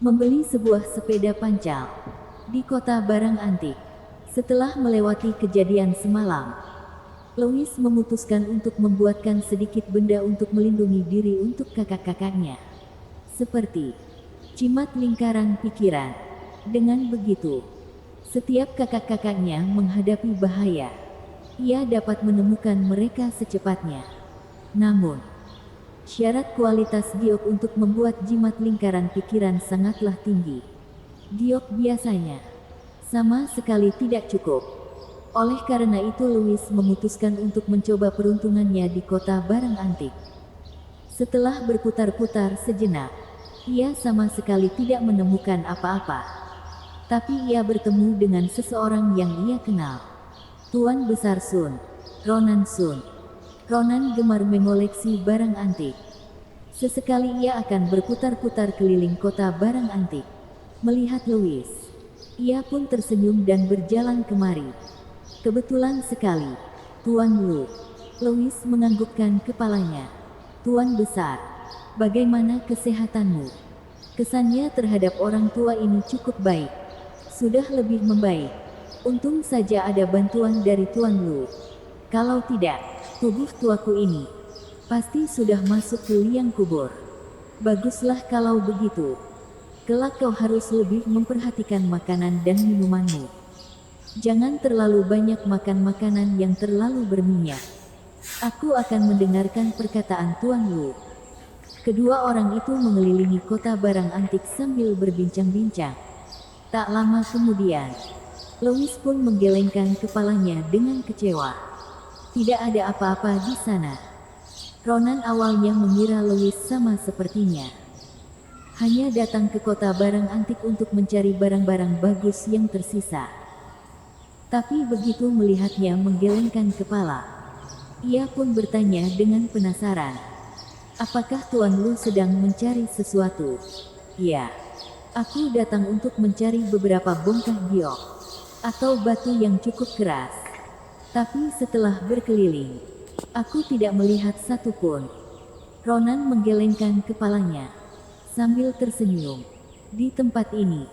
Membeli sebuah sepeda pancal di kota barang antik. Setelah melewati kejadian semalam, Louis memutuskan untuk membuatkan sedikit benda untuk melindungi diri untuk kakak-kakaknya. Seperti jimat lingkaran pikiran. Dengan begitu, setiap kakak-kakaknya menghadapi bahaya, ia dapat menemukan mereka secepatnya. Namun, syarat kualitas giok untuk membuat jimat lingkaran pikiran sangatlah tinggi. Giok biasanya sama sekali tidak cukup. Oleh karena itu Louis memutuskan untuk mencoba peruntungannya di kota barang antik. Setelah berputar-putar sejenak, ia sama sekali tidak menemukan apa-apa. Tapi ia bertemu dengan seseorang yang ia kenal. Tuan Besar Sun, Ronan Sun. Ronan gemar mengoleksi barang antik. Sesekali ia akan berputar-putar keliling kota barang antik. Melihat Louis, ia pun tersenyum dan berjalan kemari. Kebetulan sekali, Tuan Lu. Louis menganggukkan kepalanya. Tuan Besar, bagaimana kesehatanmu? Kesannya terhadap orang tua ini cukup baik. Sudah lebih membaik. Untung saja ada bantuan dari Tuan Lu. Kalau tidak, tubuh tuaku ini pasti sudah masuk ke liang kubur. Baguslah kalau begitu. Kelak kau harus lebih memperhatikan makanan dan minumanmu. Jangan terlalu banyak makan makanan yang terlalu berminyak. Aku akan mendengarkan perkataan Tuan Lu. Kedua orang itu mengelilingi kota barang antik sambil berbincang-bincang. Tak lama kemudian, Louis pun menggelengkan kepalanya dengan kecewa. Tidak ada apa-apa di sana. Ronan awalnya mengira Louis sama sepertinya. Hanya datang ke kota barang antik untuk mencari barang-barang bagus yang tersisa. Tapi begitu melihatnya menggelengkan kepala, ia pun bertanya dengan penasaran. Apakah Tuan Lu sedang mencari sesuatu? Ya. Aku datang untuk mencari beberapa bongkah giok atau batu yang cukup keras. Tapi setelah berkeliling, aku tidak melihat satupun. Ronan menggelengkan kepalanya sambil tersenyum. Di tempat ini,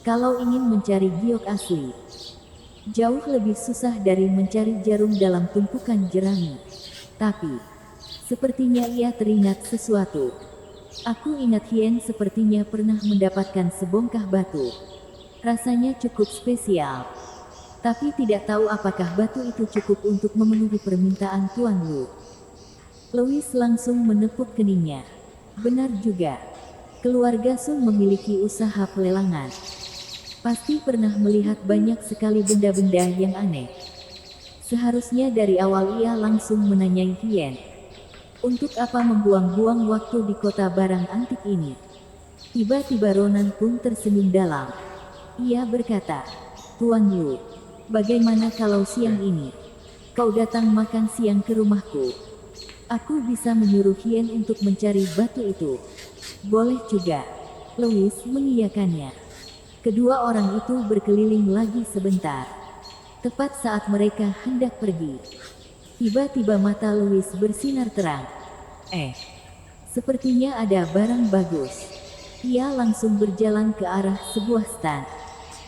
kalau ingin mencari giok asli, jauh lebih susah dari mencari jarum dalam tumpukan jerami. Tapi, sepertinya ia teringat sesuatu. Aku ingat Hien sepertinya pernah mendapatkan sebongkah batu. Rasanya cukup spesial. Tapi tidak tahu apakah batu itu cukup untuk memenuhi permintaan Tuan Lu. Louis langsung menepuk keningnya. Benar juga. Keluarga Sun memiliki usaha pelelangan. Pasti pernah melihat banyak sekali benda-benda yang aneh. Seharusnya dari awal ia langsung menanyai Hien. Untuk apa membuang-buang waktu di kota barang antik ini? Tiba-tiba Ronan pun tersenyum dalam. Ia berkata, Tuan Lu, bagaimana kalau siang ini kau datang makan siang ke rumahku? Aku bisa menyuruh Hien untuk mencari batu itu. Boleh juga. Louis mengiyakannya. Kedua orang itu berkeliling lagi sebentar. Tepat saat mereka hendak pergi, tiba-tiba mata Louis bersinar terang. Sepertinya ada barang bagus. Ia langsung berjalan ke arah sebuah stan.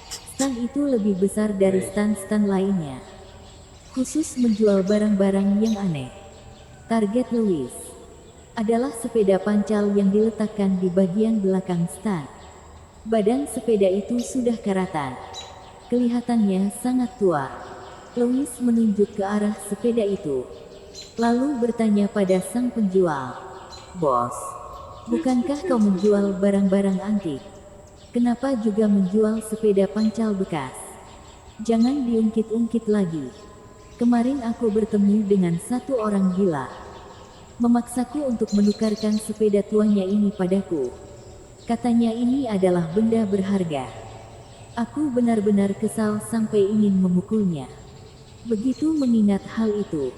Stan itu lebih besar dari stan-stan lainnya. Khusus menjual barang-barang yang aneh. Target Louis adalah sepeda pancal yang diletakkan di bagian belakang stan. Badan sepeda itu sudah karatan. Kelihatannya sangat tua. Louis menunjuk ke arah sepeda itu, lalu bertanya pada sang penjual. Bos, bukankah kau menjual barang-barang antik? Kenapa juga menjual sepeda pancal bekas? Jangan diungkit-ungkit lagi. Kemarin aku bertemu dengan satu orang gila. Memaksaku untuk menukarkan sepeda tuanya ini padaku. Katanya ini adalah benda berharga. Aku benar-benar kesal sampai ingin memukulnya. Begitu mengingat hal itu,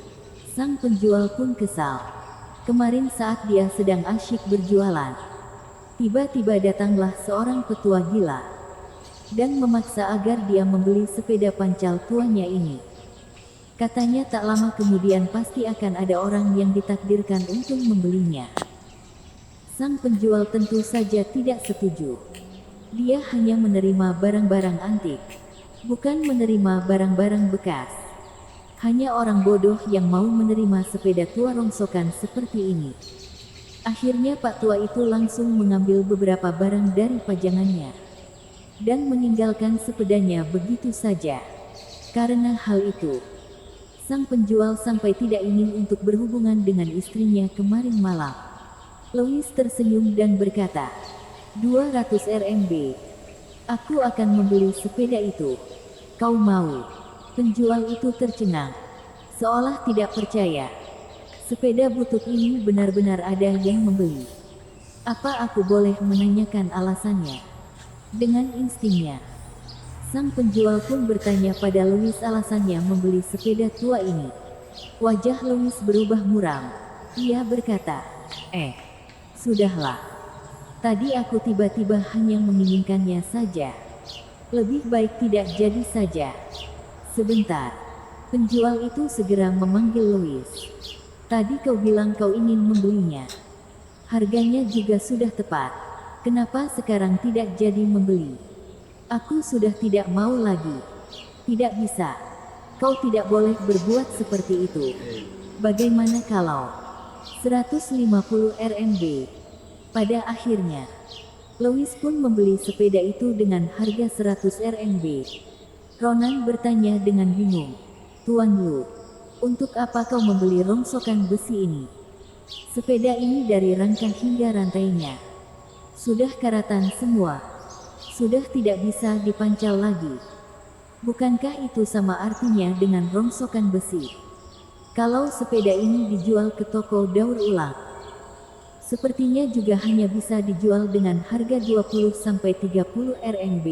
sang penjual pun kesal. Kemarin saat dia sedang asyik berjualan, tiba-tiba datanglah seorang petua gila dan memaksa agar dia membeli sepeda pancal tuanya ini. Katanya tak lama kemudian pasti akan ada orang yang ditakdirkan untuk membelinya. Sang penjual tentu saja tidak setuju. Dia hanya menerima barang-barang antik, bukan menerima barang-barang bekas. Hanya orang bodoh yang mau menerima sepeda tua rongsokan seperti ini. Akhirnya Pak Tua itu langsung mengambil beberapa barang dari pajangannya dan meninggalkan sepedanya begitu saja. Karena hal itu, sang penjual sampai tidak ingin untuk berhubungan dengan istrinya kemarin malam. Louis tersenyum dan berkata, 200 RMB. Aku akan membeli sepeda itu. Kau mau? Penjual itu tercengang, seolah tidak percaya. Sepeda butut ini benar-benar ada yang membeli. Apa aku boleh menanyakan alasannya? Dengan instingnya, sang penjual pun bertanya pada Louis alasannya membeli sepeda tua ini. Wajah Louis berubah muram. Ia berkata, sudahlah. Tadi aku tiba-tiba hanya menginginkannya saja. Lebih baik tidak jadi saja. Sebentar. Penjual itu segera memanggil Louis. Tadi kau bilang kau ingin membelinya. Harganya juga sudah tepat. Kenapa sekarang tidak jadi membeli? Aku sudah tidak mau lagi. Tidak bisa. Kau tidak boleh berbuat seperti itu. Bagaimana kalau 150 RMB? Pada akhirnya, Louis pun membeli sepeda itu dengan harga 100 RMB. Ronan bertanya dengan bingung, Tuan Lu, untuk apa kau membeli rongsokan besi ini? Sepeda ini dari rangka hingga rantainya sudah karatan semua, sudah tidak bisa dipancal lagi. Bukankah itu sama artinya dengan rongsokan besi? Kalau sepeda ini dijual ke toko daur ulang, sepertinya juga hanya bisa dijual dengan harga 20-30 RMB.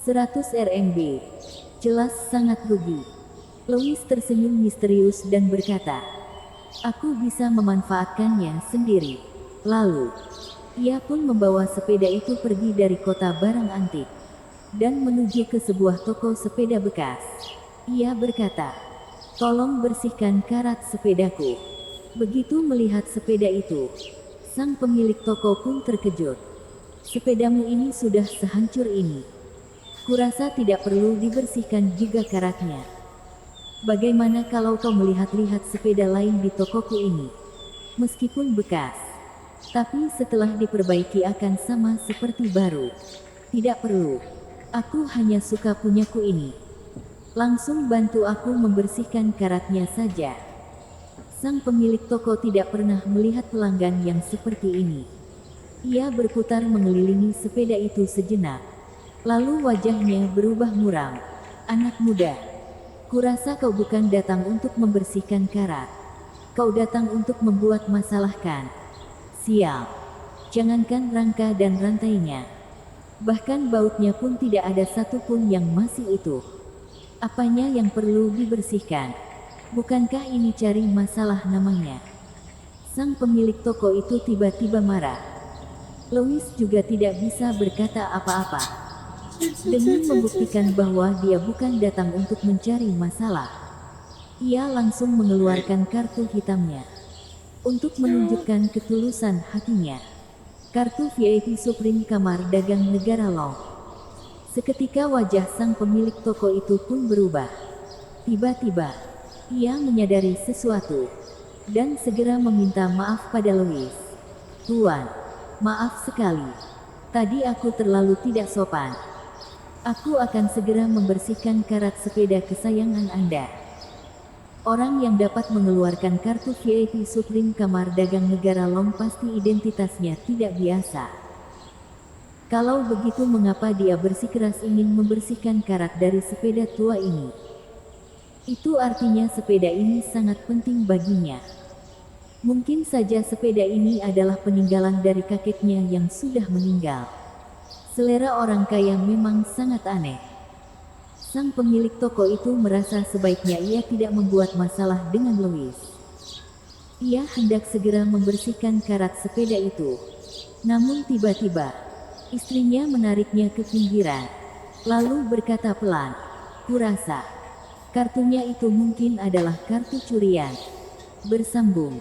100 RMB. Jelas sangat rugi. Louis tersenyum misterius dan berkata, aku bisa memanfaatkannya sendiri. Lalu, ia pun membawa sepeda itu pergi dari kota barang antik dan menuju ke sebuah toko sepeda bekas. Ia berkata, tolong bersihkan karat sepedaku. Begitu melihat sepeda itu, sang pemilik toko pun terkejut. Sepedamu ini sudah sehancur ini. Kurasa tidak perlu dibersihkan juga karatnya. Bagaimana kalau kau melihat-lihat sepeda lain di tokoku ini? Meskipun bekas, tapi setelah diperbaiki akan sama seperti baru. Tidak perlu. Aku hanya suka punyaku ini. Langsung bantu aku membersihkan karatnya saja. Sang pemilik toko tidak pernah melihat pelanggan yang seperti ini. Ia berputar mengelilingi sepeda itu sejenak. Lalu wajahnya berubah muram. Anak muda, kurasa kau bukan datang untuk membersihkan karat. Kau datang untuk membuat masalah kan? Sial. Jangankan rangka dan rantainya. Bahkan bautnya pun tidak ada satupun yang masih utuh. Apanya yang perlu dibersihkan? Bukankah ini cari masalah namanya? Sang pemilik toko itu tiba-tiba marah. Louis juga tidak bisa berkata apa-apa. Demi membuktikan bahwa dia bukan datang untuk mencari masalah, ia langsung mengeluarkan kartu hitamnya untuk menunjukkan ketulusan hatinya. Kartu VIP Supreme Kamar Dagang Negara Long. Seketika wajah sang pemilik toko itu pun berubah. Tiba-tiba, ia menyadari sesuatu dan segera meminta maaf pada Louis. Tuan, maaf sekali. Tadi aku terlalu tidak sopan. Aku akan segera membersihkan karat sepeda kesayangan Anda. Orang yang dapat mengeluarkan kartu VIP Supreme Kamar Dagang Negara Long pasti identitasnya tidak biasa. Kalau begitu mengapa dia bersikeras ingin membersihkan karat dari sepeda tua ini? Itu artinya sepeda ini sangat penting baginya. Mungkin saja sepeda ini adalah peninggalan dari kakeknya yang sudah meninggal. Selera orang kaya memang sangat aneh. Sang pemilik toko itu merasa sebaiknya ia tidak membuat masalah dengan Louis. Ia hendak segera membersihkan karat sepeda itu. Namun tiba-tiba, istrinya menariknya ke pinggiran, lalu berkata pelan, kurasa, kartunya itu mungkin adalah kartu curian. Bersambung.